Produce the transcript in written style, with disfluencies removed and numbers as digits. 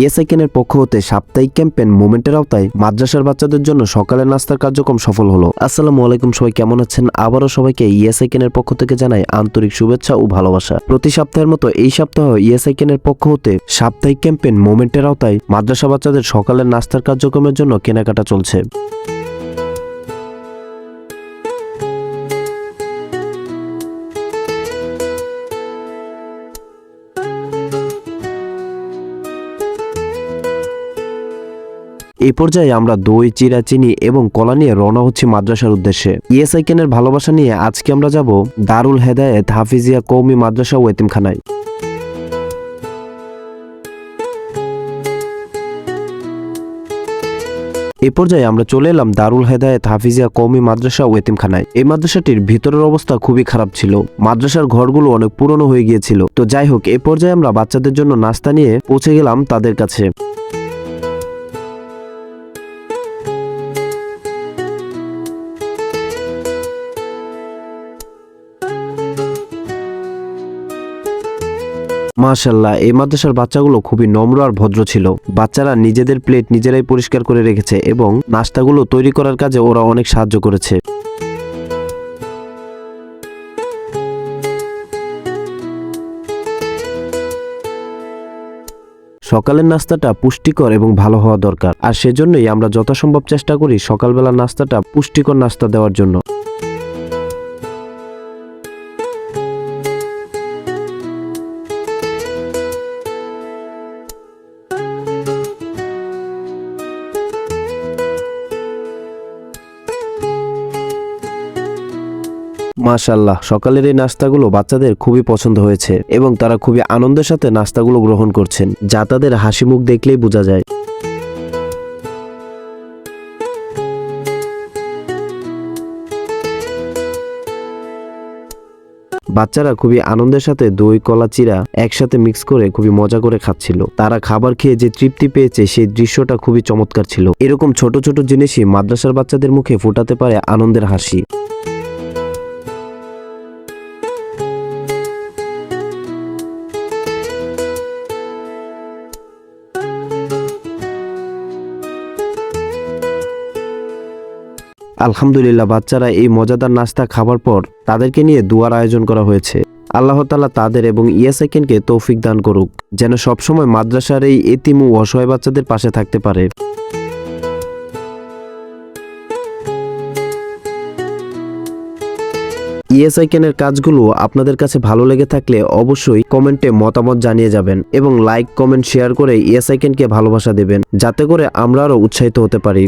ইএসআইকেনের পক্ষ হতে সাপ্তাহিক ক্যাম্পেইন মোমেন্টের আওতায় মাদ্রাসার বাচ্চাদের জন্য সকালের নাস্তার কার্যক্রম সফল হলো। আসসালামু আলাইকুম, সবাই কেমন আছেন? আবারও সবাইকে ইএসআইকেনের পক্ষ থেকে জানাই আন্তরিক শুভেচ্ছা ও ভালোবাসা। প্রতি সপ্তাহের মতো এই সপ্তাহ ইএসআইকেনের পক্ষ হতে সাপ্তাহিক ক্যাম্পেইন মোমেন্টের আওতায় মাদ্রাসা বাচ্চাদের সকালের নাস্তার কার্যক্রমের জন্য কেনাকাটা চলছে। এই পর্যায়ে আমরা দই, চিরা, চিনি এবং কলা নিয়ে রওনা হচ্ছি মাদ্রাসার উদ্দেশ্যে। ইএসআইকেনের ভালোবাসা নিয়ে আজকে আমরা যাব দারুল হেদায়েত হাফিজিয়া কওমি মাদ্রাসা ও এতিমখানায়। এই পর্যায়ে আমরা চলে এলাম দারুল হেদায়েত হাফিজিয়া কওমি মাদ্রাসা ও এতিমখানায়। এই মাদ্রাসাটির ভিতরের অবস্থা খুবই খারাপ ছিল, মাদ্রাসার ঘরগুলো অনেক পুরনো হয়ে গিয়েছিল। তো যাই হোক, এই পর্যায়ে আমরা বাচ্চাদের জন্য নাস্তা নিয়ে পৌঁছে গেলাম তাদের কাছে। মাশাআল্লাহ, এই মাদ্রাসার বাচ্চাগুলো খুবই নম্র আর ভদ্র ছিল। বাচ্চারা নিজেদের প্লেট নিজেরাই পরিষ্কার করে রেখেছে এবং নাস্তাগুলো তৈরি করার কাজে ওরা অনেক সাহায্য করেছে। সকালের নাস্তাটা পুষ্টিকর এবং ভালো হওয়া দরকার, আর সেজন্যই আমরা যথাসম্ভব চেষ্টা করি সকালবেলা নাস্তাটা পুষ্টিকর নাস্তা দেওয়ার জন্য। মাশাআল্লাহ, সকালের এই নাস্তাগুলো বাচ্চাদের খুবই পছন্দ হয়েছে এবং তারা খুবই আনন্দের সাথে নাস্তাগুলো গ্রহণ করছেন, যা তাদের হাসি মুখ দেখলেই বোঝা যায়। বাচ্চারা খুবই আনন্দের সাথে দই, কলা, চিরা একসাথে মিক্স করে খুবই মজা করে খাচ্ছিল। তারা খাবার খেয়ে যে তৃপ্তি পেয়েছে সেই দৃশ্যটা খুবই চমৎকার ছিল। এরকম ছোট ছোট জিনিসই মাদ্রাসার বাচ্চাদের মুখে ফোটাতে পারে আনন্দের হাসি। আলহামদুলিল্লাহ, বাচ্চারা এই মজাদার নাস্তা খাবার পর তাদেরকে নিয়ে দোয়ার আয়োজন করা হয়েছে। আল্লাহ তাআলা তাদের এবং ইএসআইকেনকে তৌফিক দান করুক, যেন সবসময় মাদ্রাসার এই এতিম ও অসহায় বাচ্চাদের পাশে থাকতে পারে। ইএসআইকেনের কাজগুলো আপনাদের কাছে ভালো লেগে থাকলে অবশ্যই কমেন্টে মতামত জানিয়ে যাবেন এবং লাইক, কমেন্ট, শেয়ার করে ইএসআইকেনকে ভালোবাসা দেবেন, যাতে করে আমরা আরো উৎসাহিত হতে পারি।